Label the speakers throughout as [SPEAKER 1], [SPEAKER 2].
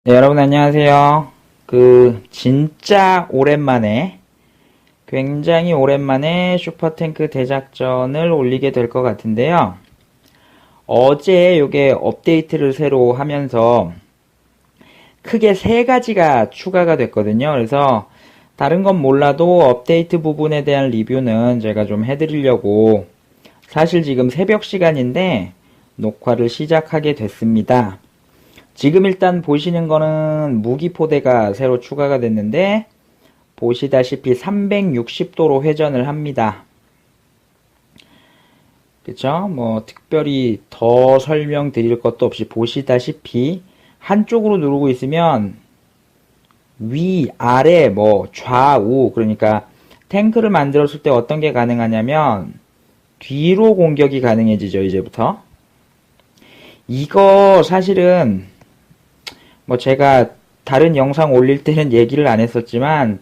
[SPEAKER 1] 네, 여러분 안녕하세요. 진짜 오랜만에, 굉장히 오랜만에 슈퍼탱크 대작전을 올리게 될 것 같은데요. 어제 요게 업데이트를 새로 하면서 크게 세 가지가 추가가 됐거든요. 그래서 다른 건 몰라도 업데이트 부분에 대한 리뷰는 제가 좀 해드리려고 사실 지금 새벽 시간인데 녹화를 시작하게 됐습니다. 지금 일단 보시는 거는 무기포대가 새로 추가가 됐는데 보시다시피 360도로 회전을 합니다. 그쵸? 뭐 특별히 더 설명드릴 것도 없이 보시다시피 한쪽으로 누르고 있으면 위, 아래, 뭐 좌우, 그러니까 탱크를 만들었을 때 어떤 게 가능하냐면 뒤로 공격이 가능해지죠, 이제부터. 이거 사실은 뭐 제가 다른 영상 올릴 때는 얘기를 안 했었지만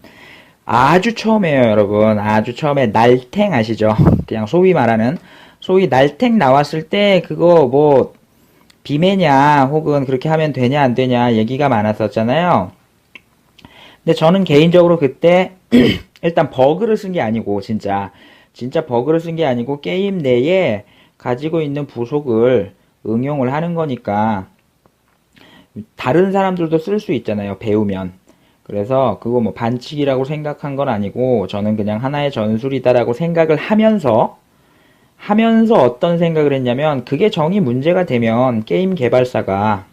[SPEAKER 1] 아주 처음에요, 여러분. 아주 처음에 날탱 아시죠? 그냥 소위 날탱 나왔을 때 그거 뭐 비매냐 혹은 그렇게 하면 되냐 안 되냐 얘기가 많았었잖아요. 근데 저는 개인적으로 그때 일단 버그를 쓴 게 아니고 진짜 버그를 쓴 게 아니고 게임 내에 가지고 있는 부속을 응용을 하는 거니까 다른 사람들도 쓸 수 있잖아요, 배우면. 그래서 그거 뭐 반칙이라고 생각한 건 아니고 저는 그냥 하나의 전술이다라고 생각을 하면서 어떤 생각을 했냐면 그게 정이 문제가 되면 게임 개발사가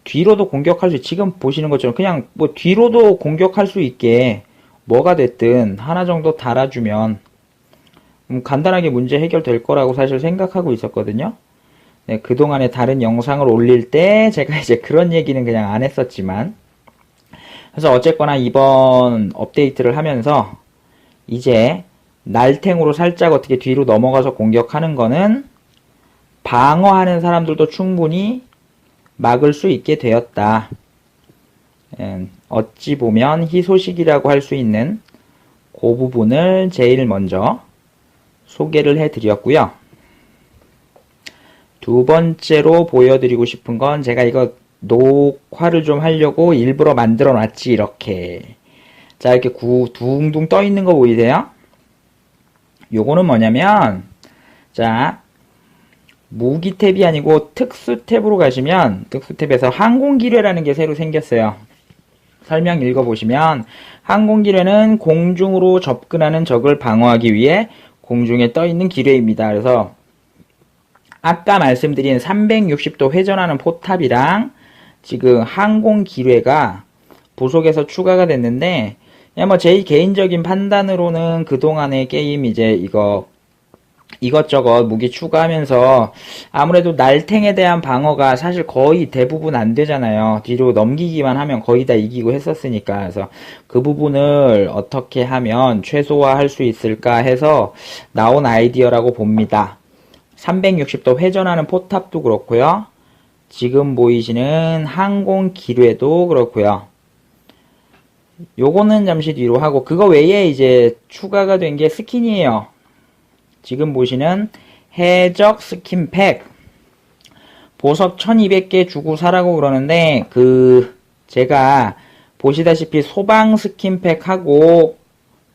[SPEAKER 1] 뒤로도 공격할 수 지금 보시는 것처럼 그냥 뭐 뒤로도 공격할 수 있게 뭐가 됐든 하나 정도 달아주면 간단하게 문제 해결될 거라고 사실 생각하고 있었거든요. 네, 그동안에 다른 영상을 올릴 때 제가 이제 그런 얘기는 그냥 안 했었지만 그래서 어쨌거나 이번 업데이트를 하면서 이제 날탱으로 살짝 어떻게 뒤로 넘어가서 공격하는 거는 방어하는 사람들도 충분히 막을 수 있게 되었다. 어찌 보면 희소식이라고 할 수 있는 그 부분을 제일 먼저 소개를 해드렸고요. 두 번째로 보여드리고 싶은 건 제가 이거 녹화를 좀 하려고 일부러 만들어 놨지, 이렇게. 자, 이렇게 둥둥 떠 있는 거 보이세요? 요거는 뭐냐면, 자, 무기 탭이 아니고 특수 탭으로 가시면, 특수 탭에서 항공기뢰라는 게 새로 생겼어요. 설명 읽어보시면, 항공기뢰는 공중으로 접근하는 적을 방어하기 위해 공중에 떠 있는 기뢰입니다. 그래서, 아까 말씀드린 360도 회전하는 포탑이랑 지금 항공 기뢰가 부속에서 추가가 됐는데 그냥 뭐 제 개인적인 판단으로는 그동안의 게임 이제 이것저것 무기 추가하면서 아무래도 날탱에 대한 방어가 사실 거의 대부분 안 되잖아요. 뒤로 넘기기만 하면 거의 다 이기고 했었으니까. 그래서 그 부분을 어떻게 하면 최소화할 수 있을까 해서 나온 아이디어라고 봅니다. 360도 회전하는 포탑도 그렇고요. 지금 보이시는 항공 기뢰도 그렇고요. 요거는 잠시 뒤로 하고 그거 외에 이제 추가가 된 게 스킨이에요. 지금 보시는 해적 스킨팩 보석 1200개 주고 사라고 그러는데 제가 보시다시피 소방 스킨팩하고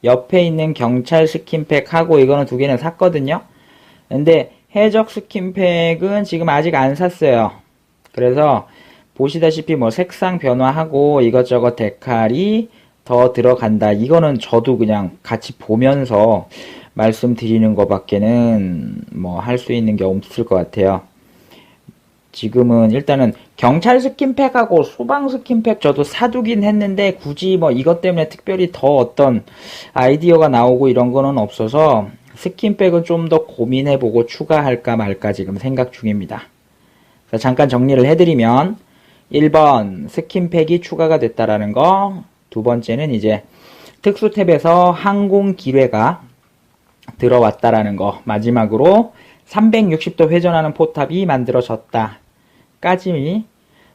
[SPEAKER 1] 옆에 있는 경찰 스킨팩하고 이거는 두 개는 샀거든요. 근데 해적 스킨팩은 지금 아직 안 샀어요. 그래서 보시다시피 뭐 색상 변화하고 이것저것 데칼이 더 들어간다. 이거는 저도 그냥 같이 보면서 말씀드리는 것밖에는 뭐 할 수 있는 게 없을 것 같아요. 지금은 일단은 경찰 스킨팩하고 소방 스킨팩 저도 사두긴 했는데 굳이 뭐 이것 때문에 특별히 더 어떤 아이디어가 나오고 이런 거는 없어서 스킨백은 좀 더 고민해보고 추가할까 말까 지금 생각 중입니다. 잠깐 정리를 해드리면 1번 스킨팩이 추가가 됐다라는 거, 두 번째는 이제 특수 탭에서 항공 기뢰가 들어왔다라는 거, 마지막으로 360도 회전하는 포탑이 만들어졌다 까지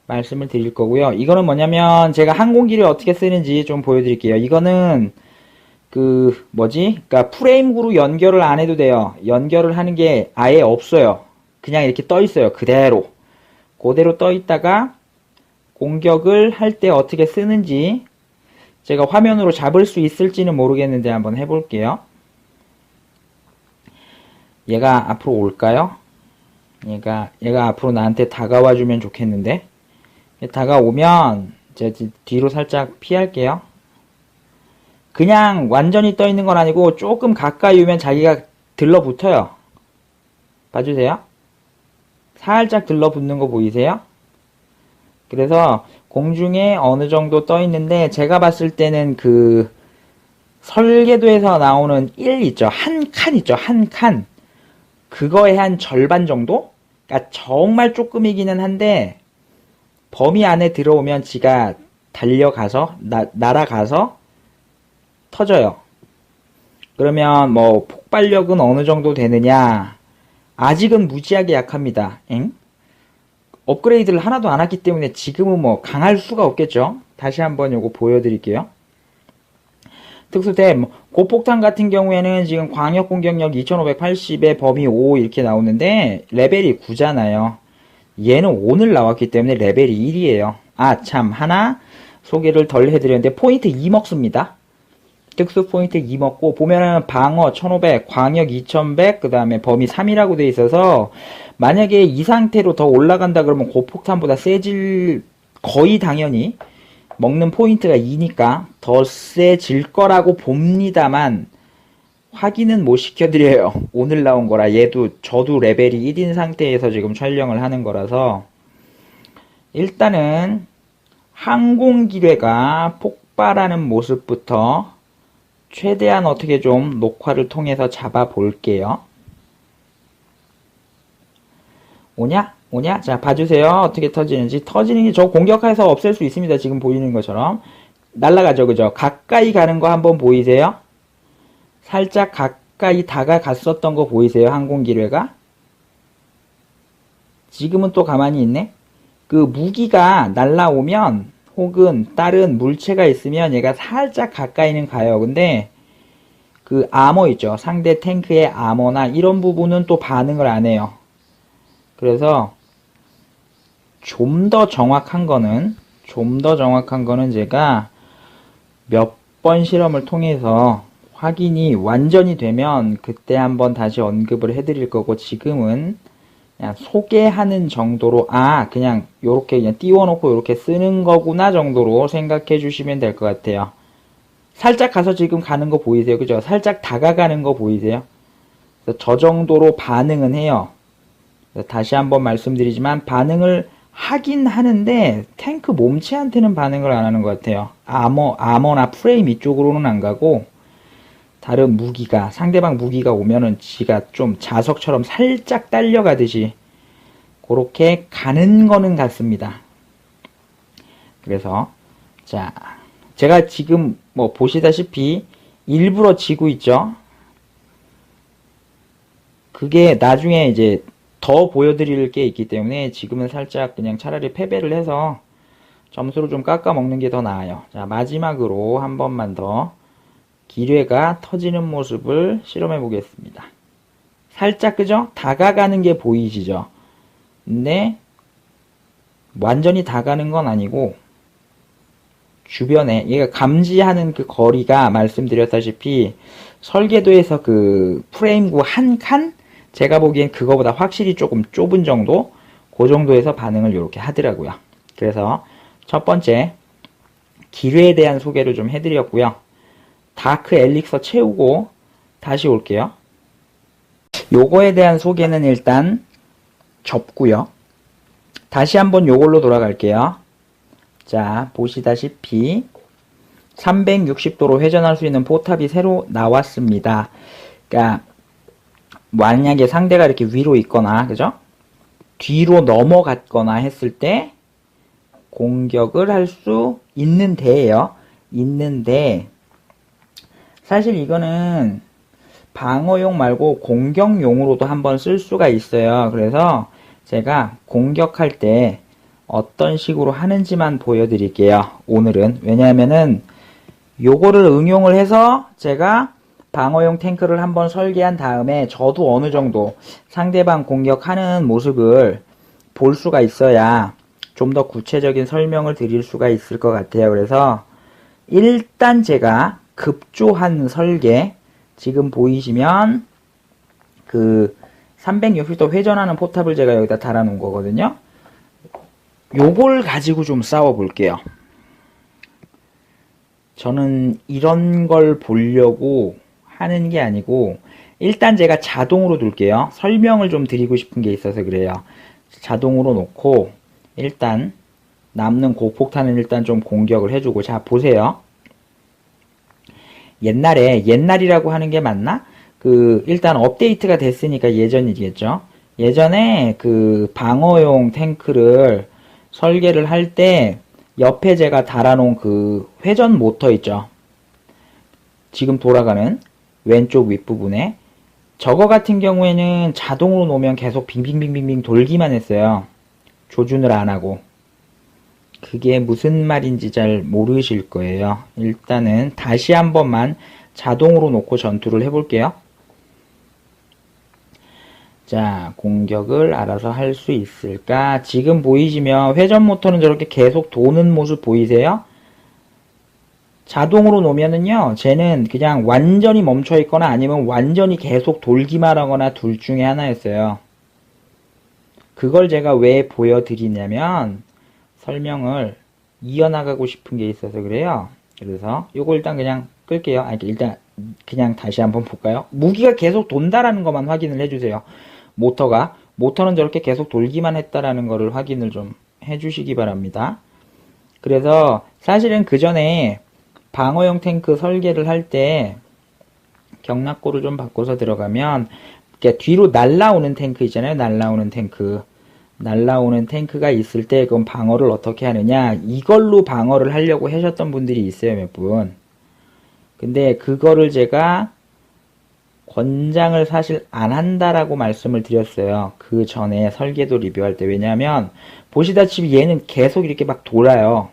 [SPEAKER 1] 말씀을 드릴 거고요. 이거는 뭐냐면 제가 항공 기뢰 어떻게 쓰는지 좀 보여드릴게요. 이거는 그러니까 프레임구로 연결을 안 해도 돼요. 연결을 하는 게 아예 없어요. 그냥 이렇게 떠 있어요. 그대로 떠 있다가 공격을 할 때 어떻게 쓰는지 제가 화면으로 잡을 수 있을지는 모르겠는데 한번 해볼게요. 얘가 앞으로 올까요? 얘가 앞으로 나한테 다가와주면 좋겠는데, 다가오면 제가 뒤로 살짝 피할게요. 그냥 완전히 떠 있는 건 아니고 조금 가까이 오면 자기가 들러붙어요. 봐주세요. 살짝 들러붙는 거 보이세요? 그래서 공중에 어느 정도 떠 있는데, 제가 봤을 때는 그 설계도에서 나오는 1 있죠. 한 칸 있죠. 한 칸. 그거의 한 절반 정도? 그러니까 정말 조금이기는 한데, 범위 안에 들어오면 지가 달려가서, 날아가서 터져요. 그러면 뭐 폭발력은 어느 정도 되느냐? 아직은 무지하게 약합니다. 엥? 업그레이드를 하나도 안 했기 때문에 지금은 뭐 강할 수가 없겠죠. 다시 한번 요거 보여드릴게요. 특수템, 고폭탄 같은 경우에는 지금 광역 공격력 2580에 범위 5 이렇게 나오는데 레벨이 9잖아요. 얘는 오늘 나왔기 때문에 레벨이 1이에요. 아, 참, 하나 소개를 덜 해드렸는데 포인트 2 먹습니다. 특수 포인트 2 먹고, 보면은 방어 1500, 광역 2100, 그 다음에 범위 3이라고 돼 있어서 만약에 이 상태로 더 올라간다 그러면 고폭탄보다 세질, 거의 당연히 먹는 포인트가 2니까 더 세질 거라고 봅니다만 확인은 못 시켜드려요. 오늘 나온 거라. 저도 레벨이 1인 상태에서 지금 촬영을 하는 거라서. 일단은 항공기뢰가 폭발하는 모습부터 최대한 어떻게 좀 녹화를 통해서 잡아 볼게요. 오냐? 자, 봐주세요. 어떻게 터지는지. 터지는 게 저 공격해서 없앨 수 있습니다. 지금 보이는 것처럼. 날아가죠, 그죠? 가까이 가는 거 한번 보이세요? 살짝 가까이 다가갔었던 거 보이세요? 항공기뢰가? 지금은 또 가만히 있네? 그 무기가 날라오면, 혹은 다른 물체가 있으면 얘가 살짝 가까이는 가요. 근데 그 아머 있죠. 상대 탱크의 아머나 이런 부분은 또 반응을 안 해요. 그래서 좀 더 정확한 거는 제가 몇 번 실험을 통해서 확인이 완전히 되면 그때 한번 다시 언급을 해드릴 거고, 지금은 그냥 소개하는 정도로, 그냥 요렇게 그냥 띄워놓고 요렇게 쓰는 거구나 정도로 생각해 주시면 될 것 같아요. 살짝 가서 지금 가는 거 보이세요? 그죠? 살짝 다가가는 거 보이세요? 저 정도로 반응은 해요. 다시 한번 말씀드리지만 반응을 하긴 하는데 탱크 몸체한테는 반응을 안 하는 것 같아요. 아머나 프레임 이쪽으로는 안 가고, 다른 무기가, 상대방 무기가 오면은 지가 좀 자석처럼 살짝 딸려가듯이 그렇게 가는 거는 같습니다. 그래서 자, 제가 지금 뭐 보시다시피 일부러 지고 있죠. 그게 나중에 이제 더 보여드릴 게 있기 때문에 지금은 살짝 그냥 차라리 패배를 해서 점수를 좀 깎아 먹는 게 더 나아요. 자, 마지막으로 한 번만 더 기뢰가 터지는 모습을 실험해 보겠습니다. 살짝, 그죠? 다가가는 게 보이시죠? 근데 완전히 다가는 건 아니고 주변에 얘가 감지하는 그 거리가 말씀드렸다시피 설계도에서 그 프레임구 한 칸? 제가 보기엔 그거보다 확실히 조금 좁은 정도? 그 정도에서 반응을 이렇게 하더라고요. 그래서 첫 번째 기뢰에 대한 소개를 좀 해드렸고요. 다크 엘릭서 채우고 다시 올게요. 요거에 대한 소개는 일단 접고요. 다시 한번 요걸로 돌아갈게요. 자, 보시다시피 360도로 회전할 수 있는 포탑이 새로 나왔습니다. 그러니까 만약에 상대가 이렇게 위로 있거나, 그죠? 뒤로 넘어갔거나 했을 때 공격을 할 수 있는 데예요. 있는데 사실 이거는 방어용 말고 공격용으로도 한번 쓸 수가 있어요. 그래서 제가 공격할 때 어떤 식으로 하는지만 보여드릴게요. 오늘은. 왜냐하면은 요거를 응용을 해서 제가 방어용 탱크를 한번 설계한 다음에 저도 어느 정도 상대방 공격하는 모습을 볼 수가 있어야 좀 더 구체적인 설명을 드릴 수가 있을 것 같아요. 그래서 일단 제가 급조한 설계, 지금 보이시면 그 360도 회전하는 포탑을 제가 여기다 달아 놓은 거거든요. 요걸 가지고 좀 싸워 볼게요. 저는 이런 걸 보려고 하는 게 아니고, 일단 제가 자동으로 둘게요. 설명을 좀 드리고 싶은 게 있어서 그래요. 자동으로 놓고 일단 남는 고폭탄은 일단 좀 공격을 해주고, 자 보세요. 옛날이라고 하는 게 맞나? 일단 업데이트가 됐으니까 예전이겠죠. 예전에 방어용 탱크를 설계를 할 때 옆에 제가 달아놓은 회전 모터 있죠. 지금 돌아가는 왼쪽 윗부분에 저거 같은 경우에는 자동으로 놓으면 계속 빙빙빙빙빙 돌기만 했어요. 조준을 안 하고. 그게 무슨 말인지 잘 모르실 거예요. 일단은 다시 한 번만 자동으로 놓고 전투를 해볼게요. 자, 공격을 알아서 할 수 있을까? 지금 보이시면 회전 모터는 저렇게 계속 도는 모습 보이세요? 자동으로 놓으면은요, 쟤는 그냥 완전히 멈춰 있거나 아니면 완전히 계속 돌기만 하거나 둘 중에 하나였어요. 그걸 제가 왜 보여드리냐면, 설명을 이어나가고 싶은 게 있어서 그래요. 그래서 요거 일단 그냥 끌게요. 아니, 일단 그냥 다시 한번 볼까요? 무기가 계속 돈다라는 것만 확인을 해주세요. 모터는 저렇게 계속 돌기만 했다라는 거를 확인을 좀 해주시기 바랍니다. 그래서 사실은 그 전에 방어용 탱크 설계를 할 때 경락고를 좀 바꿔서 들어가면 뒤로 날라오는 탱크 있잖아요. 날라오는 탱크가 있을 때 그럼 방어를 어떻게 하느냐, 이걸로 방어를 하려고 하셨던 분들이 있어요, 몇 분. 근데 그거를 제가 권장을 사실 안 한다라고 말씀을 드렸어요. 그 전에 설계도 리뷰할 때. 왜냐하면 보시다시피 얘는 계속 이렇게 막 돌아요.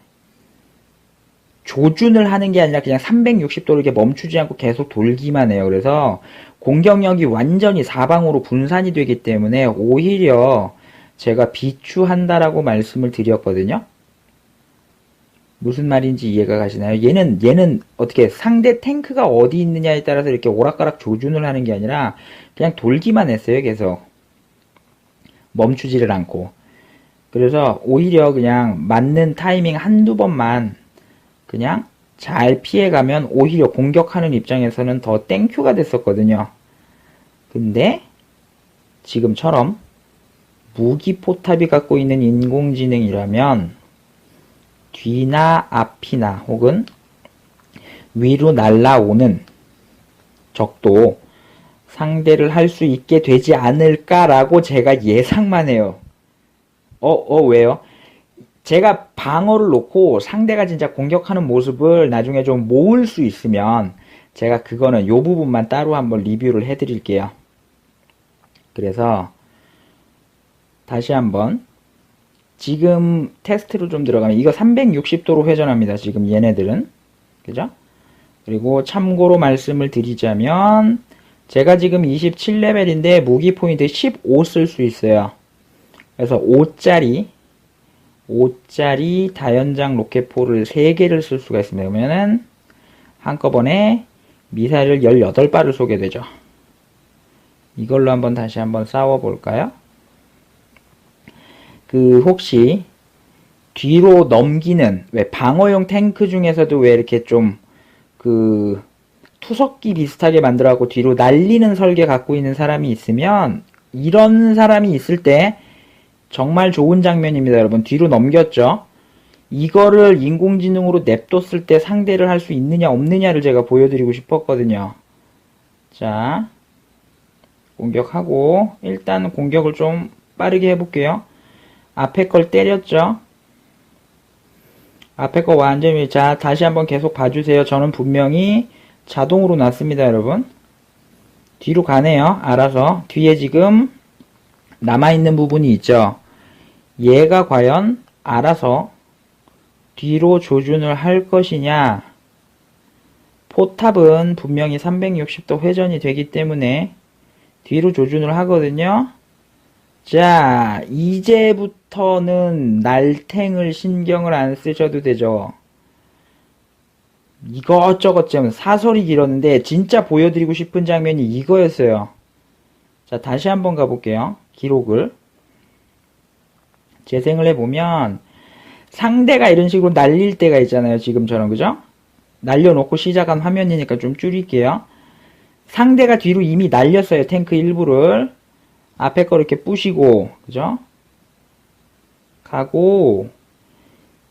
[SPEAKER 1] 조준을 하는 게 아니라 그냥 360도로 이렇게 멈추지 않고 계속 돌기만 해요. 그래서 공격력이 완전히 사방으로 분산이 되기 때문에 오히려 제가 비추한다라고 말씀을 드렸거든요. 무슨 말인지 이해가 가시나요? 얘는 어떻게 상대 탱크가 어디 있느냐에 따라서 이렇게 오락가락 조준을 하는 게 아니라 그냥 돌기만 했어요. 계속 멈추지를 않고. 그래서 오히려 그냥 맞는 타이밍 한두 번만 그냥 잘 피해가면 오히려 공격하는 입장에서는 더 땡큐가 됐었거든요. 근데 지금처럼 무기 포탑이 갖고 있는 인공지능이라면 뒤나 앞이나 혹은 위로 날아오는 적도 상대를 할 수 있게 되지 않을까라고 제가 예상만 해요. 왜요? 제가 방어를 놓고 상대가 진짜 공격하는 모습을 나중에 좀 모을 수 있으면 제가 그거는 요 부분만 따로 한번 리뷰를 해드릴게요. 그래서 다시 한번 지금 테스트로 좀 들어가면 이거 360도로 회전합니다. 지금 얘네들은. 그죠? 그리고 참고로 말씀을 드리자면 제가 지금 27레벨인데 무기 포인트 15 쓸 수 있어요. 그래서 5짜리 다연장 로켓포를 3개를 쓸 수가 있습니다. 그러면은 한꺼번에 미사일을 18발을 쏘게 되죠. 이걸로 한번 다시 한번 싸워볼까요? 혹시 뒤로 넘기는, 왜 방어용 탱크 중에서도 왜 이렇게 좀 투석기 비슷하게 만들어갖고 뒤로 날리는 설계 갖고 있는 사람이 있으면, 이런 사람이 있을 때 정말 좋은 장면입니다. 여러분, 뒤로 넘겼죠? 이거를 인공지능으로 냅뒀을 때 상대를 할 수 있느냐 없느냐를 제가 보여드리고 싶었거든요. 자, 공격하고 일단 공격을 좀 빠르게 해볼게요. 앞에 걸 때렸죠? 앞에 거 완전히. 자, 다시 한번 계속 봐주세요. 저는 분명히 자동으로 놨습니다, 여러분. 뒤로 가네요. 알아서. 뒤에 지금 남아있는 부분이 있죠. 얘가 과연 알아서 뒤로 조준을 할 것이냐. 포탑은 분명히 360도 회전이 되기 때문에 뒤로 조준을 하거든요. 자, 이제부터는 날탱을 신경을 안 쓰셔도 되죠. 이것저것 좀 사설이 길었는데 진짜 보여드리고 싶은 장면이 이거였어요. 자, 다시 한번 가볼게요. 기록을 재생을 해보면 상대가 이런 식으로 날릴 때가 있잖아요. 지금처럼, 그죠? 날려놓고 시작한 화면이니까 좀 줄일게요. 상대가 뒤로 이미 날렸어요. 탱크 일부를. 앞에 거 이렇게 부시고, 그죠? 가고,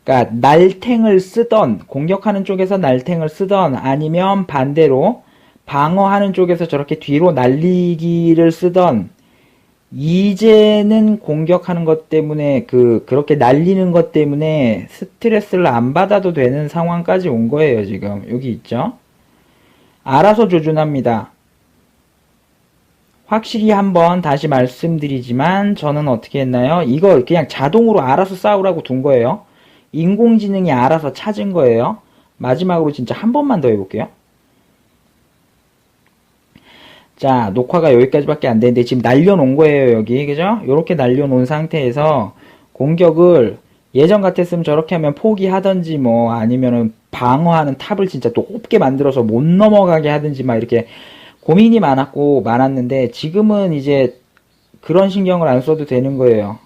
[SPEAKER 1] 그러니까 날탱을 쓰던, 공격하는 쪽에서 날탱을 쓰던, 아니면 반대로 방어하는 쪽에서 저렇게 뒤로 날리기를 쓰던, 이제는 공격하는 것 때문에 그렇게 날리는 것 때문에 스트레스를 안 받아도 되는 상황까지 온 거예요. 지금 여기 있죠. 알아서 조준합니다. 확실히 한번 다시 말씀드리지만 저는 어떻게 했나요? 이거 그냥 자동으로 알아서 싸우라고 둔 거예요. 인공지능이 알아서 찾은 거예요. 마지막으로 진짜 한 번만 더 해볼게요. 자, 녹화가 여기까지밖에 안 되는데 지금 날려놓은 거예요, 여기. 그죠? 요렇게 날려놓은 상태에서 공격을 예전 같았으면 저렇게 하면 포기하던지 뭐 아니면은 방어하는 탑을 진짜 높게 만들어서 못 넘어가게 하든지 막 이렇게 고민이 많았는데 지금은 이제 그런 신경을 안 써도 되는 거예요.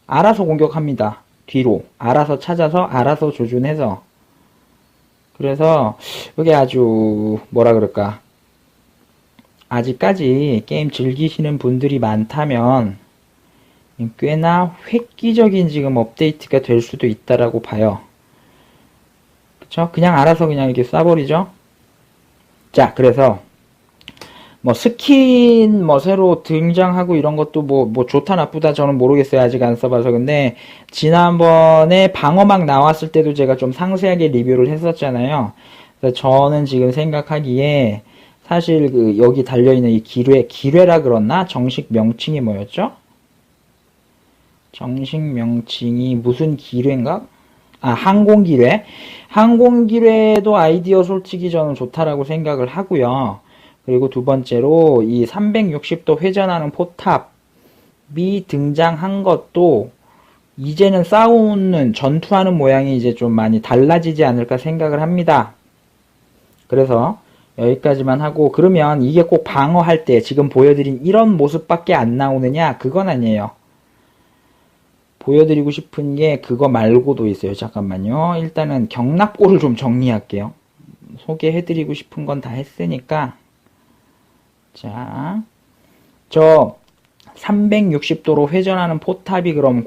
[SPEAKER 1] 알아서 공격합니다. 뒤로. 알아서 찾아서 알아서 조준해서. 그래서 이게 아주 뭐라 그럴까. 아직까지 게임 즐기시는 분들이 많다면 꽤나 획기적인 지금 업데이트가 될 수도 있다라고 봐요. 그쵸? 그냥 알아서 그냥 이렇게 쏴버리죠. 자, 그래서 뭐 스킨 뭐 새로 등장하고 이런 것도 뭐 좋다 나쁘다 저는 모르겠어요. 아직 안 써봐서. 근데 지난번에 방어막 나왔을 때도 제가 좀 상세하게 리뷰를 했었잖아요. 그래서 저는 지금 생각하기에 사실 여기 달려있는 이 기뢰라 그랬나? 정식 명칭이 뭐였죠? 정식 명칭이 무슨 기뢰인가? 아, 항공기뢰. 항공기뢰도 아이디어 솔직히 저는 좋다라고 생각을 하고요. 그리고 두 번째로 이 360도 회전하는 포탑이 등장한 것도 이제는 싸우는, 전투하는 모양이 이제 좀 많이 달라지지 않을까 생각을 합니다. 그래서 여기까지만 하고, 그러면 이게 꼭 방어할 때 지금 보여드린 이런 모습밖에 안 나오느냐? 그건 아니에요. 보여드리고 싶은 게 그거 말고도 있어요. 잠깐만요. 일단은 경납고를 좀 정리할게요. 소개해드리고 싶은 건 다 했으니까. 자, 저 360도로 회전하는 포탑이 그럼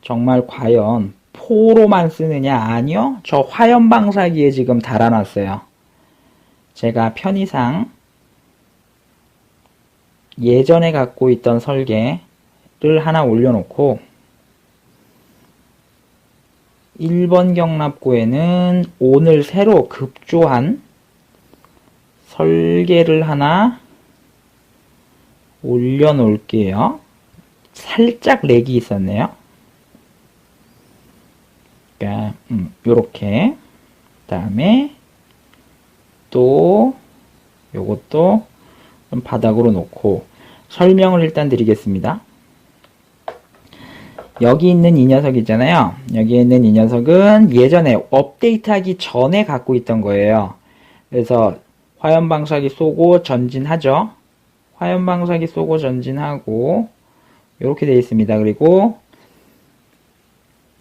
[SPEAKER 1] 정말 과연 포로만 쓰느냐? 아니요. 저 화염 방사기에 지금 달아놨어요. 제가 편의상 예전에 갖고 있던 설계를 하나 올려놓고 1번 경납고에는 오늘 새로 급조한 설계를 하나 올려놓을게요. 살짝 렉이 있었네요. 그러니까 요렇게 그다음에 또 요것도 좀 바닥으로 놓고 설명을 일단 드리겠습니다. 여기 있는 이 녀석 있잖아요. 여기 있는 이 녀석은 예전에 업데이트하기 전에 갖고 있던 거예요. 그래서 화염방사기 쏘고 전진하죠. 화염방사기 쏘고 전진하고 이렇게 되어 있습니다. 그리고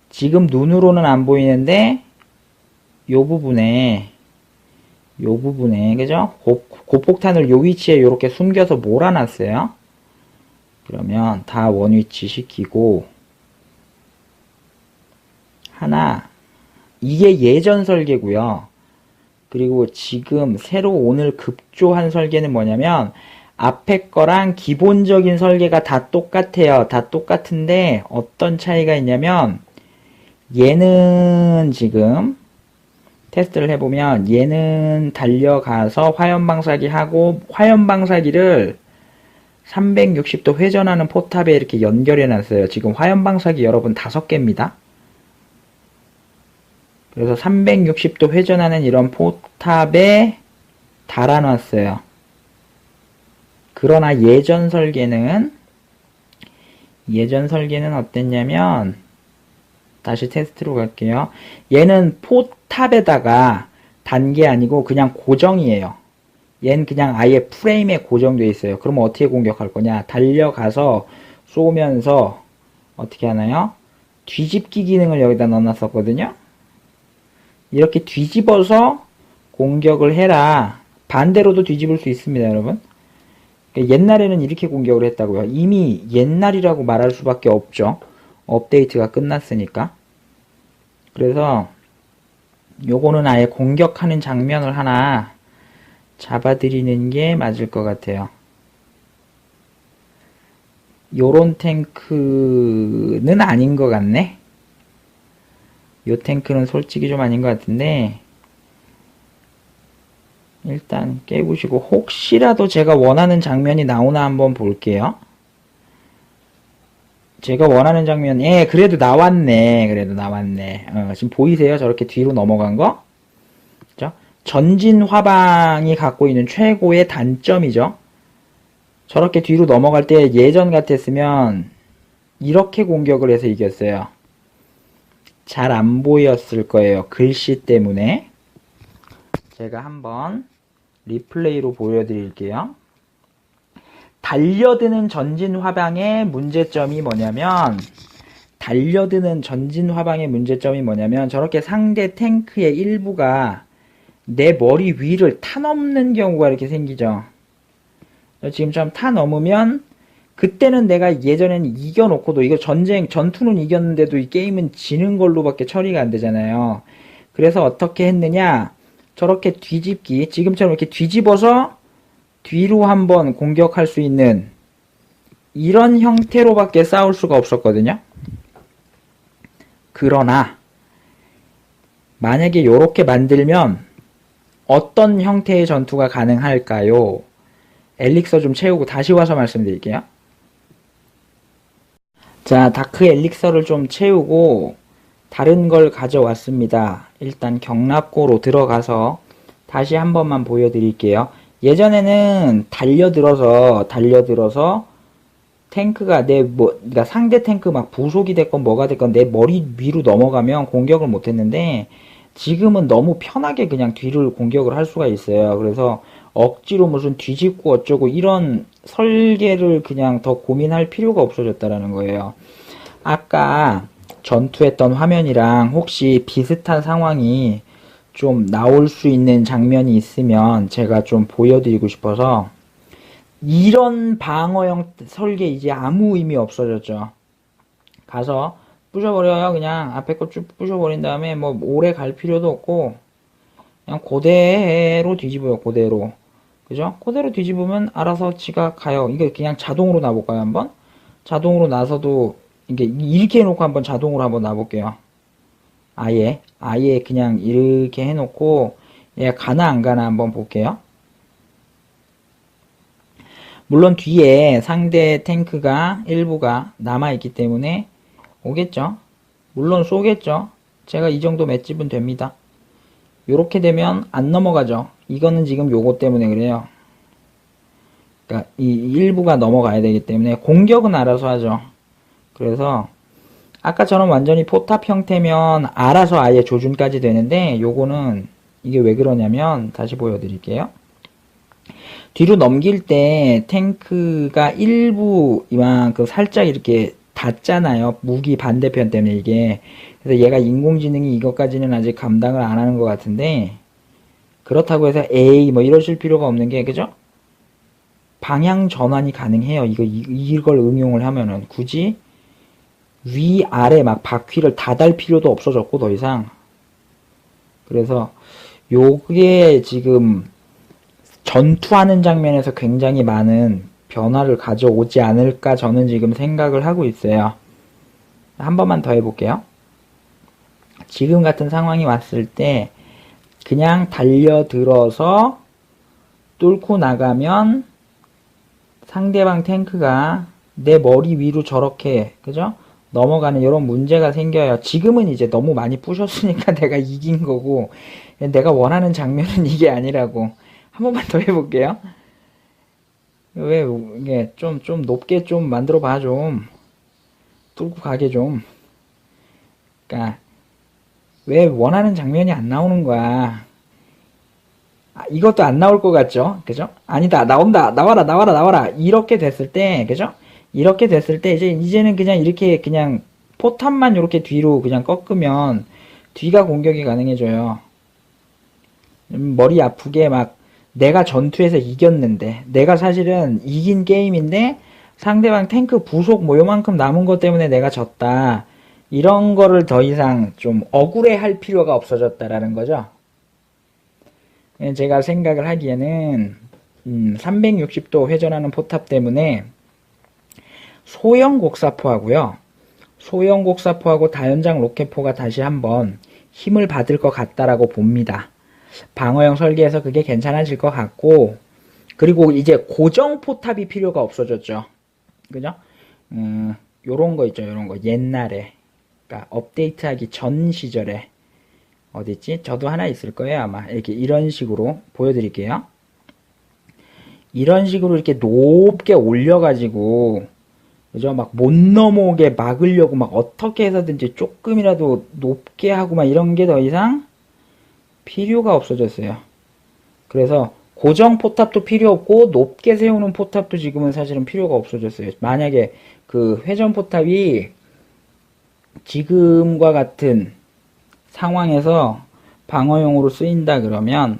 [SPEAKER 1] 지금 눈으로는 안 보이는데 요 부분에 그죠? 고폭탄을 요 위치에 이렇게 숨겨서 몰아놨어요. 그러면 다 원위치 시키고 하나, 이게 예전 설계고요. 그리고 지금 새로 오늘 급조한 설계는 뭐냐면 앞에 거랑 기본적인 설계가 다 똑같아요. 다 똑같은데 어떤 차이가 있냐면 얘는 지금 테스트를 해보면 얘는 달려가서 화염방사기 하고 화염방사기를 360도 회전하는 포탑에 이렇게 연결해 놨어요. 지금 화염방사기 여러분 5개입니다. 그래서 360도 회전하는 이런 포탑에 달아놨어요. 그러나 예전 설계는 예전 설계는 어땠냐면, 다시 테스트로 갈게요. 얘는 포탑에다가 단 게 아니고 그냥 고정이에요. 얘는 그냥 아예 프레임에 고정되어 있어요. 그러면 어떻게 공격할 거냐? 달려가서 쏘면서 어떻게 하나요? 뒤집기 기능을 여기다 넣어놨었거든요. 이렇게 뒤집어서 공격을 해라. 반대로도 뒤집을 수 있습니다, 여러분. 옛날에는 이렇게 공격을 했다고요. 이미 옛날이라고 말할 수밖에 없죠. 업데이트가 끝났으니까. 그래서 요거는 아예 공격하는 장면을 하나 잡아드리는 게 맞을 것 같아요. 요런 탱크는 아닌 것 같네. 요 탱크는 솔직히 좀 아닌 것 같은데, 일단 깨보시고 혹시라도 제가 원하는 장면이 나오나 한번 볼게요. 제가 원하는 장면, 예, 그래도 나왔네. 그래도 나왔네. 지금 보이세요? 저렇게 뒤로 넘어간 거? 그죠? 전진 화방이 갖고 있는 최고의 단점이죠. 저렇게 뒤로 넘어갈 때 예전 같았으면 이렇게 공격을 해서 이겼어요. 잘 안 보였을 거예요. 글씨 때문에. 제가 한번 리플레이로 보여드릴게요. 달려드는 전진 화방의 문제점이 뭐냐면, 저렇게 상대 탱크의 일부가 내 머리 위를 타넘는 경우가 이렇게 생기죠. 지금처럼 타넘으면, 그때는 내가 예전에는 이겨놓고도, 이거 전투는 이겼는데도 이 게임은 지는 걸로밖에 처리가 안 되잖아요. 그래서 어떻게 했느냐, 저렇게 뒤집기, 지금처럼 이렇게 뒤집어서 뒤로 한번 공격할 수 있는 이런 형태로밖에 싸울 수가 없었거든요. 그러나 만약에 이렇게 만들면 어떤 형태의 전투가 가능할까요? 엘릭서 좀 채우고 다시 와서 말씀드릴게요. 자, 다크 엘릭서를 좀 채우고 다른 걸 가져왔습니다. 일단 경납고로 들어가서 다시 한 번만 보여드릴게요. 예전에는 달려들어서 탱크가 그러니까 상대 탱크 막 부속이 됐건 뭐가 됐건 내 머리 위로 넘어가면 공격을 못 했는데, 지금은 너무 편하게 그냥 뒤를 공격을 할 수가 있어요. 그래서 억지로 무슨 뒤집고 어쩌고 이런 설계를 그냥 더 고민할 필요가 없어졌다라는 거예요. 아까 전투했던 화면이랑 혹시 비슷한 상황이 좀 나올 수 있는 장면이 있으면 제가 좀 보여드리고 싶어서. 이런 방어형 설계 이제 아무 의미 없어졌죠. 가서 부셔버려요. 그냥 앞에 거 쭉 부셔버린 다음에 뭐 오래 갈 필요도 없고 그냥 그대로 뒤집어요. 그대로. 그죠? 그대로 뒤집으면 알아서 지가 가요. 이게 그냥 자동으로 놔볼까요? 한번? 자동으로 나서도 이게 이렇게 해놓고 한번 자동으로 한번 놔볼게요. 아예 그냥 이렇게 해놓고 얘가 가나 안 가나 한번 볼게요. 물론 뒤에 상대 탱크가 일부가 남아있기 때문에 오겠죠. 물론 쏘겠죠. 제가 이 정도 맷집은 됩니다. 요렇게 되면 안 넘어가죠. 이거는 지금 요거 때문에 그래요. 그러니까 이 일부가 넘어가야 되기 때문에 공격은 알아서 하죠. 그래서 아까처럼 완전히 포탑 형태면 알아서 아예 조준까지 되는데, 요거는 이게 왜 그러냐면 다시 보여드릴게요. 뒤로 넘길 때 탱크가 일부 이만큼 살짝 이렇게 닿잖아요. 무기 반대편 때문에 이게. 그래서 얘가 인공지능이 이것까지는 아직 감당을 안 하는 것 같은데, 그렇다고 해서 에이 뭐 이러실 필요가 없는 게, 그죠? 방향 전환이 가능해요. 이걸 응용을 하면은 굳이 위 아래 막 바퀴를 다 달 필요도 없어졌고 더 이상. 그래서 요게 지금 전투하는 장면에서 굉장히 많은 변화를 가져오지 않을까 저는 지금 생각을 하고 있어요. 한 번만 더 해볼게요. 지금 같은 상황이 왔을 때 그냥 달려들어서 뚫고 나가면 상대방 탱크가 내 머리 위로 저렇게, 그죠? 넘어가는 이런 문제가 생겨요. 지금은 이제 너무 많이 부셨으니까 내가 이긴 거고, 내가 원하는 장면은 이게 아니라고. 한 번만 더 해볼게요. 왜 이게 좀 높게 좀 만들어 봐 좀. 뚫고 가게 좀. 그러니까 왜 원하는 장면이 안 나오는 거야. 이것도 안 나올 것 같죠? 그죠? 아니다, 나온다, 나와라, 나와라, 나와라. 이렇게 됐을 때, 그죠? 이렇게 됐을 때, 이제는 그냥 이렇게 그냥 포탑만 이렇게 뒤로 그냥 꺾으면 뒤가 공격이 가능해져요. 머리 아프게 막 내가 전투에서 이겼는데, 내가 사실은 이긴 게임인데, 상대방 탱크 부속 뭐 요만큼 남은 것 때문에 내가 졌다. 이런 거를 더 이상 좀 억울해 할 필요가 없어졌다라는 거죠. 제가 생각을 하기에는 360도 회전하는 포탑 때문에 소형 곡사포하고요. 소형 곡사포하고 다연장 로켓포가 다시 한번 힘을 받을 것 같다라고 봅니다. 방어형 설계에서 그게 괜찮아질 것 같고, 그리고 이제 고정 포탑이 필요가 없어졌죠. 그죠? 요런 거 있죠. 요런 거. 옛날에. 그러니까 업데이트하기 전 시절에. 어딨지? 저도 하나 있을 거예요, 아마. 이렇게 이런 식으로 보여드릴게요. 이런 식으로 이렇게 높게 올려가지고, 그죠? 막 못 넘어오게 막으려고 막 어떻게 해서든지 조금이라도 높게 하고 막 이런 게 더 이상 필요가 없어졌어요. 그래서 고정 포탑도 필요 없고 높게 세우는 포탑도 지금은 사실은 필요가 없어졌어요. 만약에 그 회전 포탑이 지금과 같은 상황에서 방어용으로 쓰인다 그러면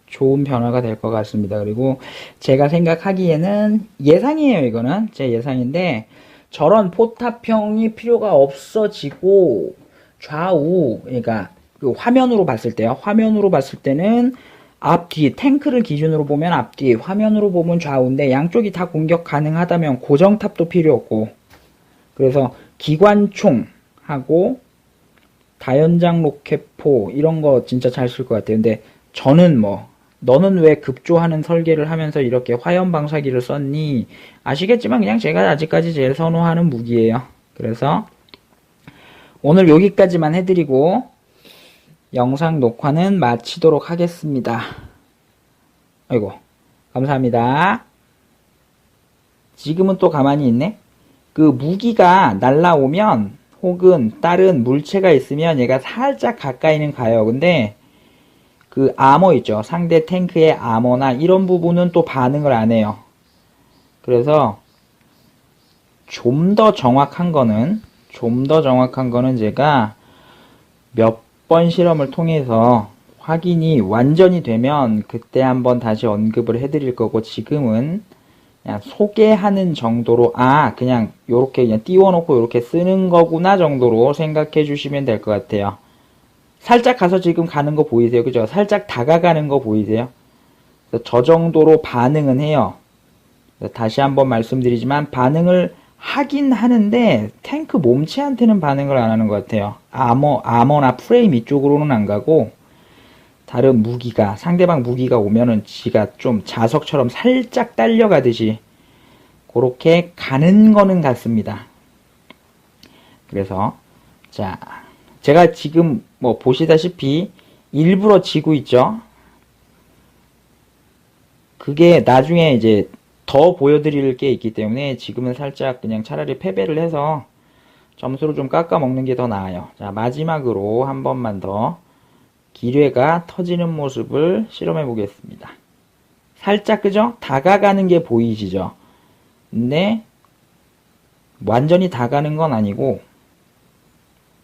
[SPEAKER 1] 좋은 변화가 될 것 같습니다. 그리고 제가 생각하기에는 예상이에요. 이거는 제 예상인데 저런 포탑형이 필요가 없어지고 좌우, 그러니까 그 화면으로 봤을 때요. 화면으로 봤을 때는 앞뒤, 탱크를 기준으로 보면 앞뒤, 화면으로 보면 좌우인데 양쪽이 다 공격 가능하다면 고정탑도 필요 없고, 그래서 기관총하고 다연장 로켓포 이런 거 진짜 잘 쓸 것 같아요. 근데 저는 너는 왜 급조하는 설계를 하면서 이렇게 화염 방사기를 썼니? 아시겠지만 그냥 제가 아직까지 제일 선호하는 무기예요. 그래서 오늘 여기까지만 해드리고 영상 녹화는 마치도록 하겠습니다. 아이고, 감사합니다. 지금은 또 가만히 있네. 그 무기가 날라오면 혹은 다른 물체가 있으면 얘가 살짝 가까이는 가요. 근데 그 아머 있죠. 상대 탱크의 아머나 이런 부분은 또 반응을 안 해요. 그래서 좀 더 정확한 거는 제가 몇 번 실험을 통해서 확인이 완전히 되면 그때 한번 다시 언급을 해드릴 거고, 지금은 그냥 소개하는 정도로 그냥 요렇게 그냥 띄워놓고 요렇게 쓰는 거구나 정도로 생각해 주시면 될 것 같아요. 살짝 가서 지금 가는 거 보이세요? 그죠? 살짝 다가가는 거 보이세요? 저 정도로 반응은 해요. 다시 한번 말씀드리지만 반응을 하긴 하는데 탱크 몸체한테는 반응을 안 하는 것 같아요. 아머나 프레임 이쪽으로는 안 가고, 다른 무기가, 상대방 무기가 오면은 지가 좀 자석처럼 살짝 딸려가듯이 그렇게 가는 거는 같습니다. 그래서 자, 제가 지금 보시다시피 일부러 지고 있죠. 그게 나중에 이제 더 보여드릴 게 있기 때문에 지금은 살짝 그냥 차라리 패배를 해서 점수를 좀 깎아 먹는 게 더 나아요. 자, 마지막으로 한 번만 더 기뢰가 터지는 모습을 실험해 보겠습니다. 살짝, 그죠? 다가가는 게 보이시죠? 근데 완전히 다가는 건 아니고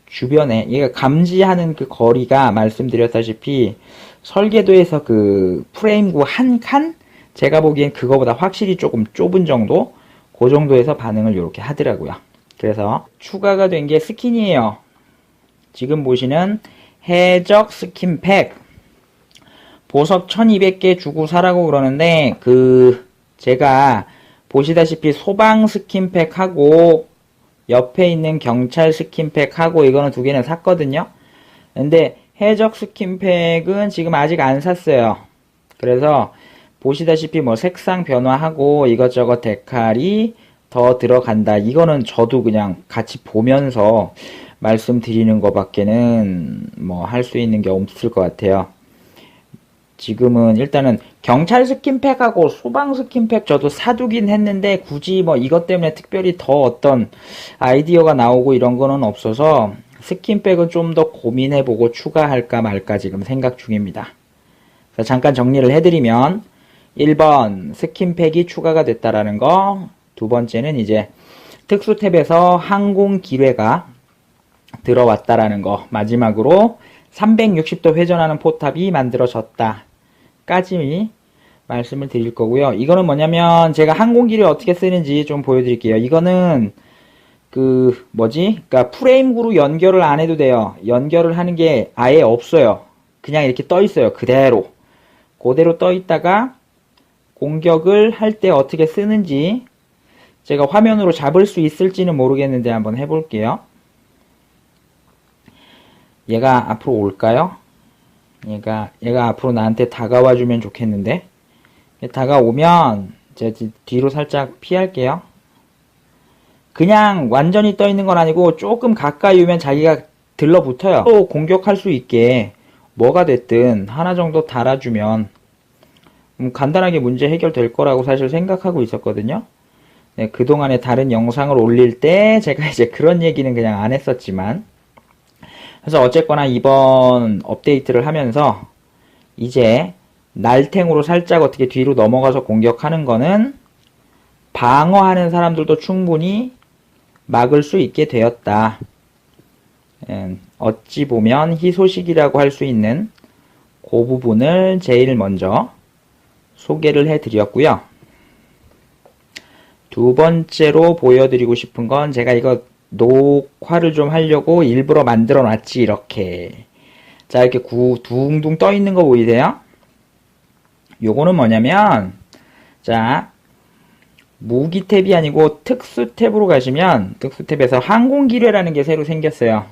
[SPEAKER 1] 주변에 얘가 감지하는 그 거리가 말씀드렸다시피 설계도에서 그 프레임구 한 칸? 제가 보기엔 그거보다 확실히 조금 좁은 정도? 그 정도에서 반응을 이렇게 하더라고요. 그래서 추가가 된 게 스킨이에요. 지금 보시는 해적 스킨팩. 보석 1200개 주고 사라고 그러는데, 제가 보시다시피 소방 스킨팩하고 옆에 있는 경찰 스킨팩하고 이거는 두 개는 샀거든요. 근데 해적 스킨팩은 지금 아직 안 샀어요. 그래서 보시다시피 색상 변화하고 이것저것 데칼이 더 들어간다. 이거는 저도 그냥 같이 보면서 말씀드리는 것밖에는 할 수 있는 게 없을 것 같아요. 지금은 일단은 경찰 스킨팩하고 소방 스킨팩 저도 사두긴 했는데 굳이 뭐 이것 때문에 특별히 더 어떤 아이디어가 나오고 이런 거는 없어서 스킨백은 좀 더 고민해보고 추가할까 말까 지금 생각 중입니다. 그래서 잠깐 정리를 해드리면 1번 스킨팩이 추가가 됐다라는 거, 두 번째는 이제 특수 탭에서 항공 기뢰가 들어왔다라는 거, 마지막으로 360도 회전하는 포탑이 만들어졌다 까지 말씀을 드릴 거고요. 이거는 뭐냐면 제가 항공 기뢰 어떻게 쓰는지 좀 보여드릴게요. 이거는 그러니까 프레임구로 연결을 안 해도 돼요. 연결을 하는 게 아예 없어요. 그냥 이렇게 떠 있어요. 그대로 떠 있다가 공격을 할 때 어떻게 쓰는지 제가 화면으로 잡을 수 있을지는 모르겠는데 한번 해볼게요. 얘가 앞으로 올까요? 얘가 앞으로 나한테 다가와주면 좋겠는데, 다가오면 제가 뒤로 살짝 피할게요. 그냥 완전히 떠 있는 건 아니고 조금 가까이 오면 자기가 들러붙어요. 또 공격할 수 있게 뭐가 됐든 하나 정도 달아주면 간단하게 문제 해결될 거라고 사실 생각하고 있었거든요. 네, 그동안에 다른 영상을 올릴 때 제가 이제 그런 얘기는 그냥 안 했었지만, 그래서 어쨌거나 이번 업데이트를 하면서 이제 날탱으로 살짝 어떻게 뒤로 넘어가서 공격하는 거는 방어하는 사람들도 충분히 막을 수 있게 되었다. 어찌 보면 희소식이라고 할 수 있는 그 부분을 제일 먼저 소개를 해드렸고요. 두 번째로 보여드리고 싶은 건 제가 이거 녹화를 좀 하려고 일부러 만들어 놨지. 이렇게 자, 이렇게 둥둥 떠 있는 거 보이세요? 요거는 뭐냐면, 자, 무기 탭이 아니고 특수 탭으로 가시면 특수 탭에서 항공기뢰라는 게 새로 생겼어요.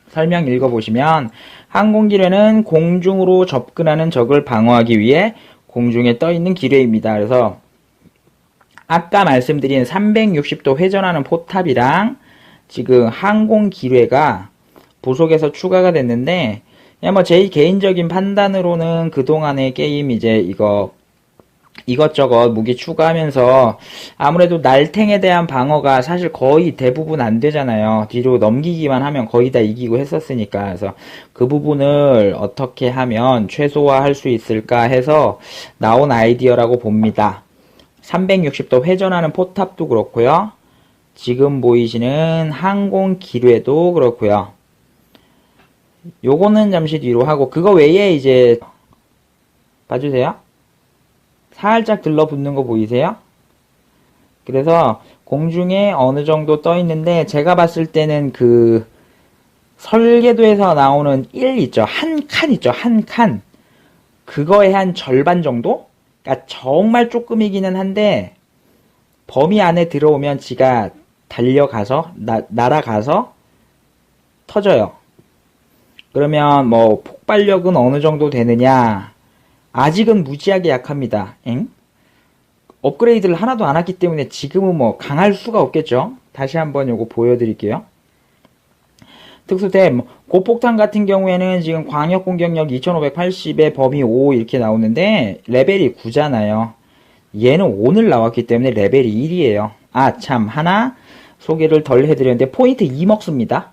[SPEAKER 1] 설명 읽어보시면, 항공기뢰는 공중으로 접근하는 적을 방어하기 위해 공중에 떠 있는 기뢰입니다. 그래서 아까 말씀드린 360도 회전하는 포탑이랑 지금 항공기뢰가 부속에서 추가가 됐는데, 그냥 뭐 제 개인적인 판단으로는 그동안의 게임 이제 이것저것 무기 추가하면서 아무래도 날탱에 대한 방어가 사실 거의 대부분 안 되잖아요. 뒤로 넘기기만 하면 거의 다 이기고 했었으니까. 그래서 그 부분을 어떻게 하면 최소화할 수 있을까 해서 나온 아이디어라고 봅니다. 360도 회전하는 포탑도 그렇고요. 지금 보이시는 항공 기뢰도 그렇고요. 요거는 잠시 뒤로 하고, 그거 외에 이제 봐주세요. 살짝 들러붙는 거 보이세요? 그래서 공중에 어느 정도 떠 있는데, 제가 봤을 때는 그 설계도에서 나오는 1 있죠. 한 칸 있죠. 한 칸. 그거의 한 절반 정도? 그러니까 정말 조금이기는 한데 범위 안에 들어오면 지가 달려가서 날아가서 터져요. 그러면 뭐 폭발력은 어느 정도 되느냐? 아직은 무지하게 약합니다. 업그레이드를 하나도 안 했기 때문에 지금은 뭐 강할 수가 없겠죠. 다시 한번 요거 보여드릴게요. 특수템, 고폭탄 같은 경우에는 지금 광역 공격력 2580에 범위 5 이렇게 나오는데 레벨이 9잖아요. 얘는 오늘 나왔기 때문에 레벨이 1이에요. 아, 참, 하나 소개를 덜 해드렸는데 포인트 2 먹습니다.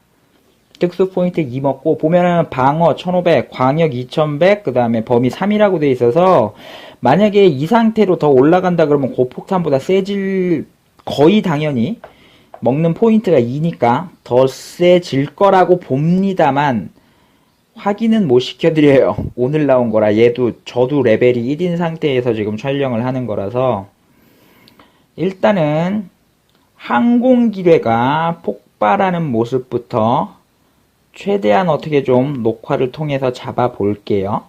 [SPEAKER 1] 특수 포인트 2 먹고, 보면은 방어 1500, 광역 2100, 그 다음에 범위 3이라고 돼 있어서 만약에 이 상태로 더 올라간다 그러면 고폭탄보다 세질, 거의 당연히 먹는 포인트가 2니까 더 세질 거라고 봅니다만 확인은 못 시켜드려요. 오늘 나온 거라. 저도 레벨이 1인 상태에서 지금 촬영을 하는 거라서. 일단은 항공기뢰가 폭발하는 모습부터 최대한 어떻게 좀 녹화를 통해서 잡아 볼게요.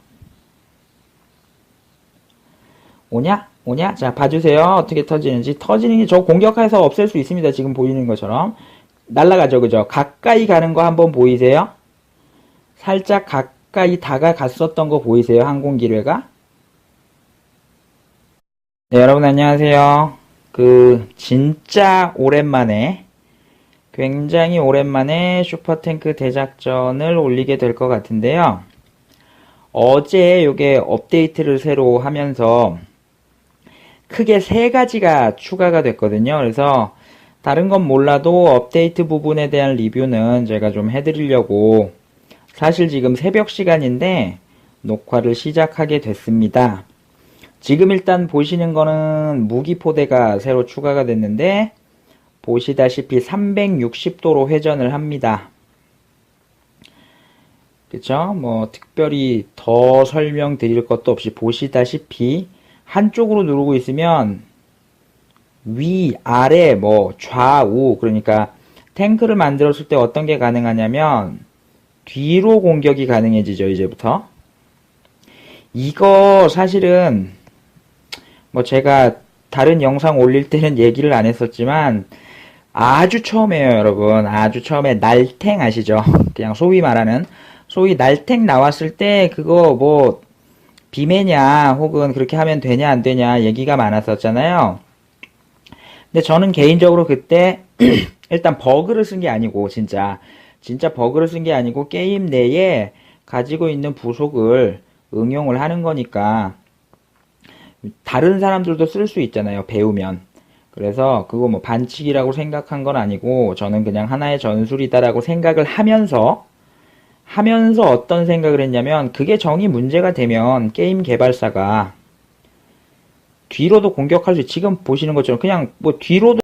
[SPEAKER 1] 오냐? 자, 봐주세요. 어떻게 터지는지. 터지는 게 저 공격해서 없앨 수 있습니다. 지금 보이는 것처럼. 날아가죠, 그죠? 가까이 가는 거 한번 보이세요? 살짝 가까이 다가갔었던 거 보이세요? 항공기뢰가? 네, 여러분 안녕하세요. 진짜 오랜만에, 굉장히 오랜만에 슈퍼탱크 대작전을 올리게 될 것 같은데요. 어제 요게 업데이트를 새로 하면서 크게 세 가지가 추가가 됐거든요. 그래서 다른 건 몰라도 업데이트 부분에 대한 리뷰는 제가 좀 해드리려고 사실 지금 새벽 시간인데 녹화를 시작하게 됐습니다. 지금 일단 보시는 거는 무기포대가 새로 추가가 됐는데 보시다시피 360도로 회전을 합니다. 그쵸? 뭐 특별히 더 설명드릴 것도 없이 보시다시피 한쪽으로 누르고 있으면 위, 아래, 뭐 좌우, 그러니까 탱크를 만들었을 때 어떤 게 가능하냐면 뒤로 공격이 가능해지죠, 이제부터. 이거 사실은 뭐 제가 다른 영상 올릴 때는 얘기를 안 했었지만 아주 처음에요, 여러분. 아주 처음에 날탱 아시죠? 그냥 소위 날탱 나왔을 때 그거 뭐 비매냐 혹은 그렇게 하면 되냐 안 되냐 얘기가 많았었잖아요. 근데 저는 개인적으로 그때 일단 버그를 쓴 게 아니고 진짜 버그를 쓴 게 아니고 게임 내에 가지고 있는 부속을 응용을 하는 거니까 다른 사람들도 쓸 수 있잖아요, 배우면. 그래서 그거 뭐 반칙이라고 생각한 건 아니고 저는 그냥 하나의 전술이다라고 생각을 하면서 어떤 생각을 했냐면 그게 정이 문제가 되면 게임 개발사가 뒤로도 공격할 수 지금 보시는 것처럼 그냥 뭐 뒤로도